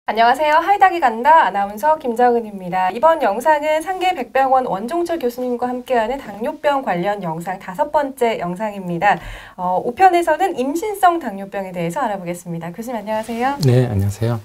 안녕하세요. 하이닥이 간다 아나운서 김정은입니다. 이번 영상은 상계백병원 원종철 교수님과 함께하는 당뇨병 관련 영상 5번째 영상입니다. 5편에서는 임신성 당뇨병에 대해서 알아보겠습니다. 교수님 안녕하세요. 네, 안녕하세요.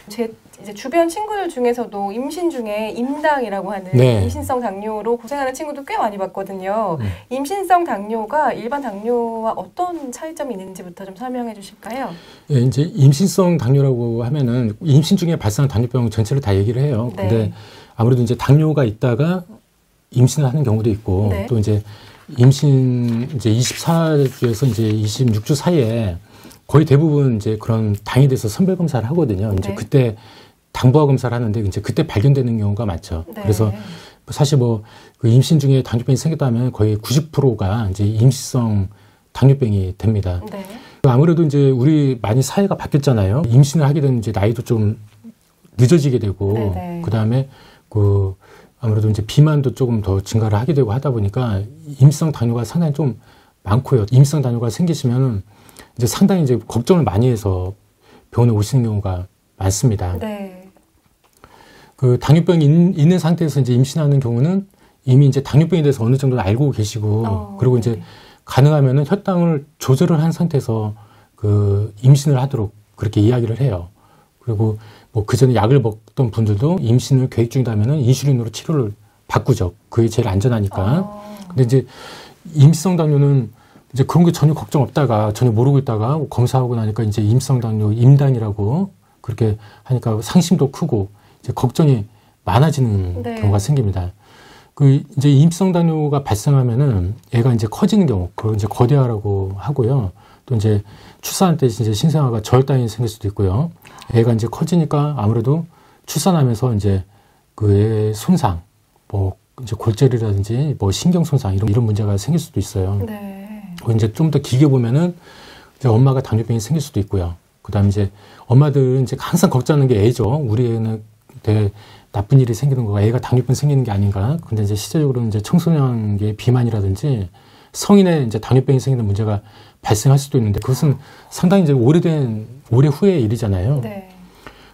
제 이제 주변 친구들 중에서도 임신 중에 임당이라고 하는 임신성 당뇨로 고생하는 친구도 꽤 많이 봤거든요. 임신성 당뇨가 일반 당뇨와 어떤 차이점이 있는지부터 좀 설명해 주실까요? 예, 이제 임신성 당뇨라고 하면은 임신 중에 발생한 당뇨병 전체를 다 얘기를 해요. 네. 근데 아무래도 이제 당뇨가 있다가 임신을 하는 경우도 있고 또 이제 임신 이제 24주에서 이제 26주 사이에 거의 대부분 이제 그런 당에 대해서 선별 검사를 하거든요. 이제 그때 당부화 검사를 하는데 이제 그때 발견되는 경우가 많죠. 그래서 사실 그 임신 중에 당뇨병이 생겼다면 거의 90%가 이제 임신성 당뇨병이 됩니다. 아무래도 이제 우리 많이 사회가 바뀌었잖아요. 임신을 하게 되는 이제 나이도 좀 늦어지게 되고 그다음에 아무래도 이제 비만도 조금 더 증가를 하게 되고 하다 보니까 임신성 당뇨가 상당히 좀 많고요. 임신성 당뇨가 생기시면은 이제 상당히 이제 걱정을 많이 해서 병원에 오시는 경우가 많습니다. 그 당뇨병이 있는 상태에서 이제 임신하는 경우는 이미 이제 당뇨병에 대해서 어느 정도 알고 계시고 그리고 이제 가능하면은 혈당을 조절을 한 상태에서 그 임신을 하도록 그렇게 이야기를 해요. 그리고 그 전에 약을 먹던 분들도 임신을 계획 중이라면은 인슐린으로 치료를 바꾸죠. 그게 제일 안전하니까. 근데 이제 임신성 당뇨는 이제 그런 게 전혀 걱정 없다가 전혀 모르고 있다가 검사하고 나니까 이제 임신성 당뇨 임당이라고 그렇게 하니까 상심도 크고 이제 걱정이 많아지는 경우가 생깁니다. 이제 임신성 당뇨가 발생하면은 애가 이제 커지는 경우, 그걸 이제 거대화라고 하고요. 또 이제 출산할 때 이제 신생아가 저혈당이 생길 수도 있고요. 애가 이제 커지니까 아무래도 출산하면서 이제 그 애의 손상, 이제 골절이라든지 신경 손상 이런 문제가 생길 수도 있어요. 이제 좀 더 길게 보면은 이제 엄마가 당뇨병이 생길 수도 있고요. 그다음에 이제 엄마들은 이제 항상 걱정하는 게 애죠. 우리 애는 되게 나쁜 일이 생기는 거가 애가 당뇨병 생기는 게 아닌가. 근데 이제 실제적으로는 이제 청소년기의 비만이라든지 성인의 이제 당뇨병이 생기는 문제가 발생할 수도 있는데 그것은 상당히 이제 오래 후의 일이잖아요.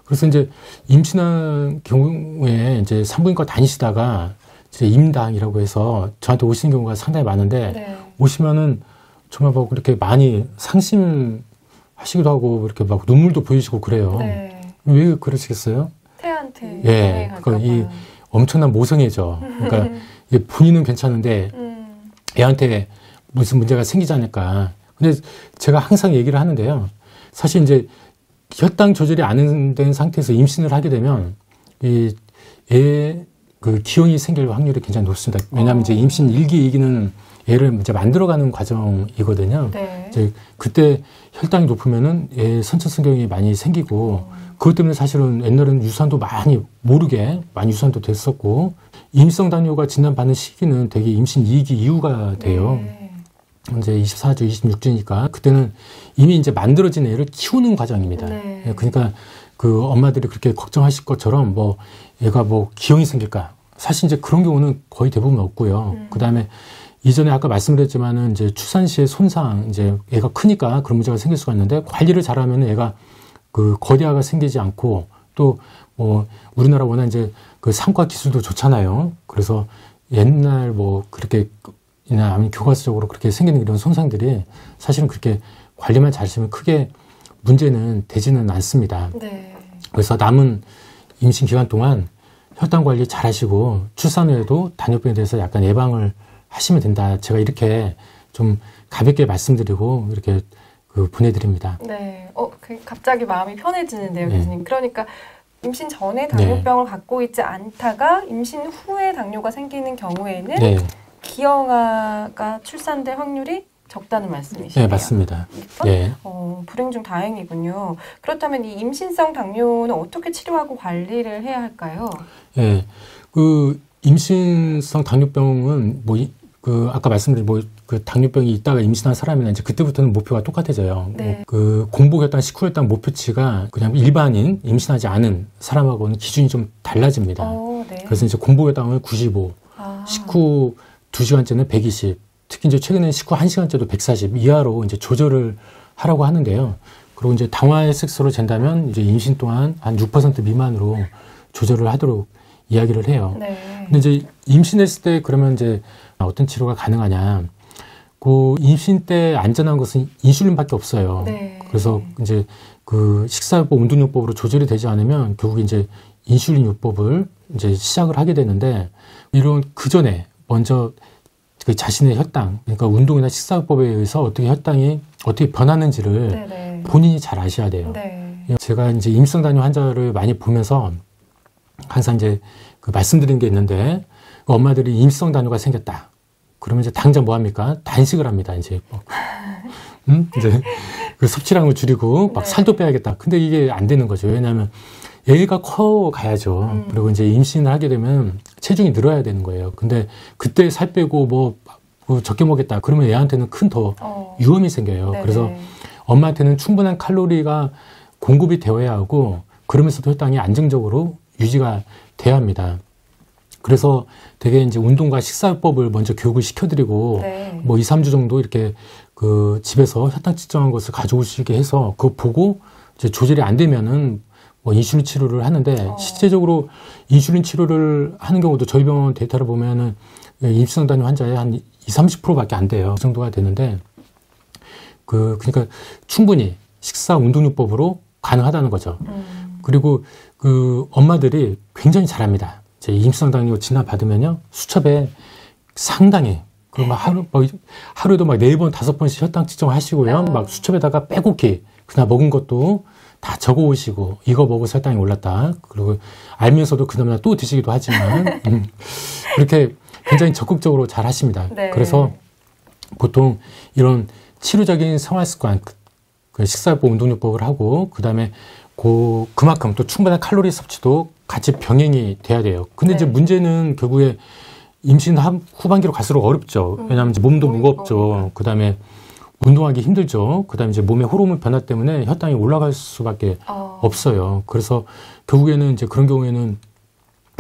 그래서 이제 임신한 경우에 이제 산부인과 다니시다가 이제 임당이라고 해서 저한테 오시는 경우가 상당히 많은데 오시면은 정말 그렇게 많이 상심하시기도 하고 이렇게 눈물도 보이시고 그래요. 왜 그러시겠어요? 태한테 이 엄청난 모성애죠. 그러니까 본인은 괜찮은데 애한테 무슨 문제가 생기지 않을까. 근데 제가 항상 얘기를 하는데요. 사실 이제 혈당 조절이 안 된 상태에서 임신을 하게 되면 애의 기형이 생길 확률이 굉장히 높습니다. 왜냐하면 이제 임신 1기, 2기는 애를 이제 만들어가는 과정이거든요. 이제 그때 혈당이 높으면은 애 선천성경이 많이 생기고 그것 때문에 사실은 옛날에는 유산도 많이 모르게 많이 유산도 됐었고 임신성 당뇨가 진단받는 시기는 되게 임신 2기 이후가 돼요. 이제 24주, 26주니까 그때는 이미 이제 만들어진 애를 키우는 과정입니다. 그러니까 그 엄마들이 그렇게 걱정하실 것처럼 애가 기형이 생길까? 사실 이제 그런 경우는 거의 대부분 없고요. 그다음에 이전에 아까 말씀드렸지만은 이제 출산 시에 손상, 이제 애가 크니까 그런 문제가 생길 수가 있는데 관리를 잘하면 애가 거대화가 생기지 않고 또 우리나라 워낙 이제 산과 기술도 좋잖아요. 그래서 옛날 그렇게 아니면 교과서적으로 그렇게 생기는 이런 손상들이 사실은 그렇게 관리만 잘하시면 크게 문제는 되지는 않습니다. 그래서 남은 임신 기간 동안 혈당 관리 잘 하시고 출산 후에도 당뇨병에 대해서 약간 예방을 하시면 된다. 제가 이렇게 좀 가볍게 말씀드리고 이렇게 보내드립니다. 갑자기 마음이 편해지는데요, 교수님. 그러니까 임신 전에 당뇨병을 갖고 있지 않다가 임신 후에 당뇨가 생기는 경우에는 기형아가 출산될 확률이 적다는 말씀이시네요. 네, 맞습니다. 불행 중 다행이군요. 그렇다면 이 임신성 당뇨는 어떻게 치료하고 관리를 해야 할까요? 임신성 당뇨병은 아까 말씀드린 당뇨병이 있다가 임신한 사람이나 이제 그때부터는 목표가 똑같아져요. 공복혈당, 식후혈당 목표치가 그냥 일반인 임신하지 않은 사람하고는 기준이 좀 달라집니다. 그래서 이제 공복혈당은 95, 식후 2시간째는 120, 특히 이제 최근에 식후 1시간째도 140 이하로 이제 조절을 하라고 하는데요. 그리고 이제 당화의 색소로 잰다면 이제 임신 동안 한 6% 미만으로 조절을 하도록 이야기를 해요. 네. 근데 이제 임신했을 때 그러면 이제 어떤 치료가 가능하냐? 그 임신 때 안전한 것은 인슐린밖에 없어요. 네. 그래서 이제 그 식사요법, 운동요법으로 조절이 되지 않으면 결국 이제 인슐린 요법을 이제 시작을 하게 되는데 이런 그 전에 먼저 그 자신의 혈당, 그러니까 운동이나 식사요법에 의해서 어떻게 혈당이 어떻게 변하는지를 네네. 본인이 잘 아셔야 돼요. 네. 제가 이제 임상 단위 환자를 많이 보면서 항상 이제 그 말씀드린 게 있는데 엄마들이 임상 단위가 생겼다. 그러면 이제 당장 뭐 합니까? 단식을 합니다. 이제 이제 그 섭취량을 줄이고 막 네. 살도 빼야겠다. 근데 이게 안 되는 거죠. 왜냐하면 애가 커 가야죠. 그리고 이제 임신을 하게 되면 체중이 늘어야 되는 거예요. 근데 그때 살 빼고 뭐 적게 먹겠다. 그러면 애한테는 큰 더 위험이 생겨요. 네네. 그래서 엄마한테는 충분한 칼로리가 공급이 되어야 하고 그러면서도 혈당이 안정적으로 유지가 돼야 합니다. 그래서 되게 이제 운동과 식사요법을 먼저 교육을 시켜드리고 네. 뭐 2, 3주 정도 이렇게 그 집에서 혈당 측정한 것을 가져오시게 해서 그거 보고 이제 조절이 안 되면은 뭐 인슐린 치료를 하는데 실제적으로 인슐린 치료를 하는 경우도 저희 병원 데이터를 보면은 임상 단위 환자의 한 20-30%밖에 안 돼요. 그 정도가 되는데 그러니까 충분히 식사 운동요법으로 가능하다는 거죠. 그리고 그 엄마들이 굉장히 잘합니다. 제 임상 단위 진단 받으면요 수첩에 상당히 그 막 하루에도 막 4번, 5번씩 혈당 측정하시고요. 막 수첩에다가 빼곡히 그날 먹은 것도 다 적어 오시고 이거 먹어서 혈당이 올랐다. 그리고 알면서도 그다음날 또 드시기도 하지만 그렇게 굉장히 적극적으로 잘 하십니다. 네. 그래서 보통 이런 치료적인 생활 습관, 그 식사요법, 운동요법을 하고 그다음에 그만큼 또 충분한 칼로리 섭취도 같이 병행이 돼야 돼요. 근데 네. 이제 문제는 결국에 임신 후반기로 갈수록 어렵죠. 왜냐하면 이제 몸도 무겁죠. 그다음에 운동하기 힘들죠. 그다음에 이제 몸의 호르몬 변화 때문에 혈당이 올라갈 수밖에 없어요. 그래서 결국에는 이제 그런 경우에는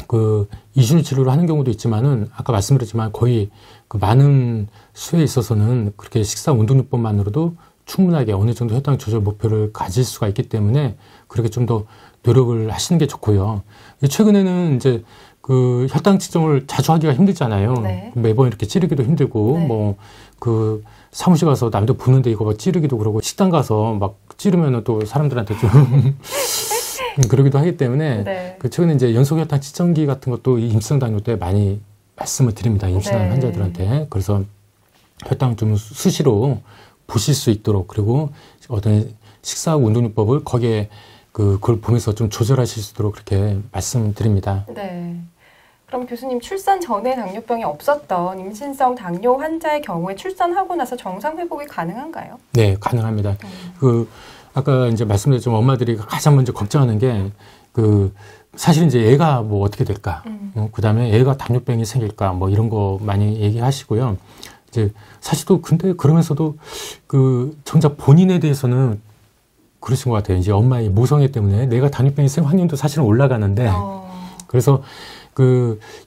그 인슐린 치료를 하는 경우도 있지만은 아까 말씀드렸지만 거의 그 많은 수에 있어서는 그렇게 식사 운동요법만으로도 충분하게 어느 정도 혈당 조절 목표를 가질 수가 있기 때문에 그렇게 좀 더 노력을 하시는 게 좋고요. 최근에는 이제 그 혈당 측정을 자주 하기가 힘들잖아요. 네. 매번 이렇게 찌르기도 힘들고 네. 뭐 그 사무실 가서 남들 보는데 이거 막 찌르기도 그러고 식당 가서 막 찌르면은 또 사람들한테 좀 그러기도 하기 때문에 네. 그 최근에 이제 연속 혈당 측정기 같은 것도 이 임상 단위 때 많이 말씀을 드립니다. 임신하는 네. 환자들한테. 그래서 혈당 좀 수시로 보실 수 있도록 그리고 어떤 식사하고 운동요법을 거기에 그걸 보면서 좀 조절하실 수 있도록 그렇게 말씀드립니다. 네. 그럼 교수님 출산 전에 당뇨병이 없었던 임신성 당뇨 환자의 경우에 출산하고 나서 정상 회복이 가능한가요? 네, 가능합니다. 아까 이제 말씀드렸지만 엄마들이 가장 먼저 걱정하는 게 사실 이제 애가 뭐 어떻게 될까, 그 다음에 애가 당뇨병이 생길까, 뭐 이런 거 많이 얘기하시고요. 이제 사실 또 근데 그러면서도 정작 본인에 대해서는 그러신 것 같아요. 이제 엄마의 모성애 때문에 내가 당뇨병이 생길 확률도 사실은 올라가는데, 그래서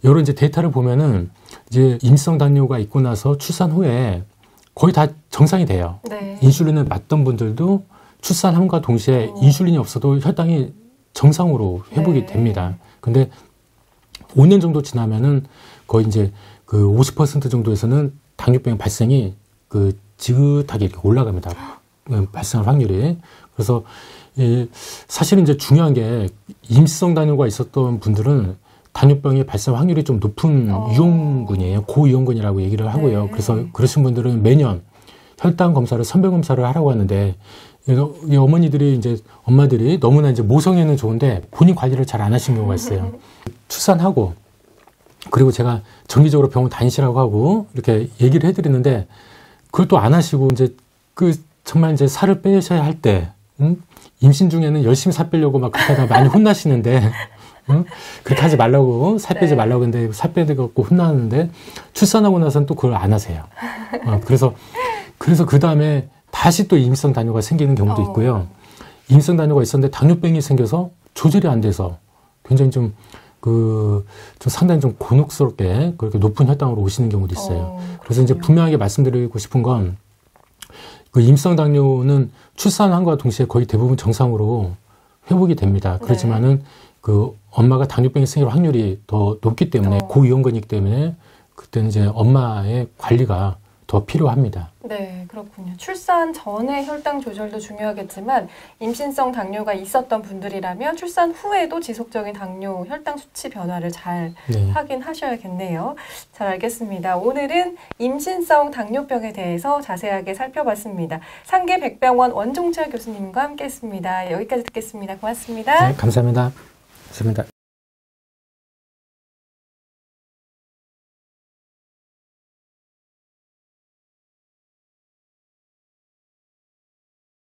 여러 이제 데이터를 보면은 이제 임상 당뇨가 있고 나서 출산 후에 거의 다 정상이 돼요. 네. 인슐린을 맞던 분들도 출산함과 동시에 인슐린이 없어도 혈당이 정상으로 회복이 네. 됩니다. 근데 5년 정도 지나면은 거의 이제 50% 정도에서는 당뇨병 발생이 지긋하게 이렇게 올라갑니다. 발생할 확률이. 그래서 사실은 이제 중요한 게 임시성 당뇨가 있었던 분들은 당뇨병의 발생 확률이 좀 높은 위험군이에요. 고위험군이라고 얘기를 하고요. 네. 그래서 그러신 분들은 매년 혈당 검사를, 선별 검사를 하라고 하는데 이 어머니들이 이제 엄마들이 너무나 이제 모성애는 좋은데 본인 관리를 잘 안 하시는 경우가 있어요. 출산하고 그리고 제가 정기적으로 병원 다니시라고 하고 이렇게 얘기를 해드리는데 그걸 또 안 하시고 이제 정말 이제 살을 빼셔야 할 때 임신 중에는 열심히 살 빼려고 막 그렇게 하다가 많이 혼나시는데 그렇게 하지 말라고 살 빼지 말라고 했는데 살 빼갖고 혼나는데 출산하고 나서는 또 그걸 안 하세요. 그래서 그 다음에 다시 또 임상 당뇨가 생기는 경우도 있고요. 임상 당뇨가 있었는데 당뇨병이 생겨서 조절이 안 돼서 굉장히 좀 상당히 좀 곤혹스럽게 그렇게 높은 혈당으로 오시는 경우도 있어요. 그래서 이제 분명하게 말씀드리고 싶은 건 그 임성 당뇨는 출산한과 동시에 거의 대부분 정상으로 회복이 됩니다. 그렇지만은 그 엄마가 당뇨병이 생길 확률이 더 높기 때문에 고위험군이기 때문에 그때는 이제 엄마의 관리가 더 필요합니다. 네, 그렇군요. 출산 전에 혈당 조절도 중요하겠지만 임신성 당뇨가 있었던 분들이라면 출산 후에도 지속적인 당뇨 혈당 수치 변화를 잘 확인하셔야겠네요. 잘 알겠습니다. 오늘은 임신성 당뇨병에 대해서 자세하게 살펴봤습니다. 상계백병원 원종철 교수님과 함께했습니다. 여기까지 듣겠습니다. 고맙습니다. 네, 감사합니다. 감사합니다.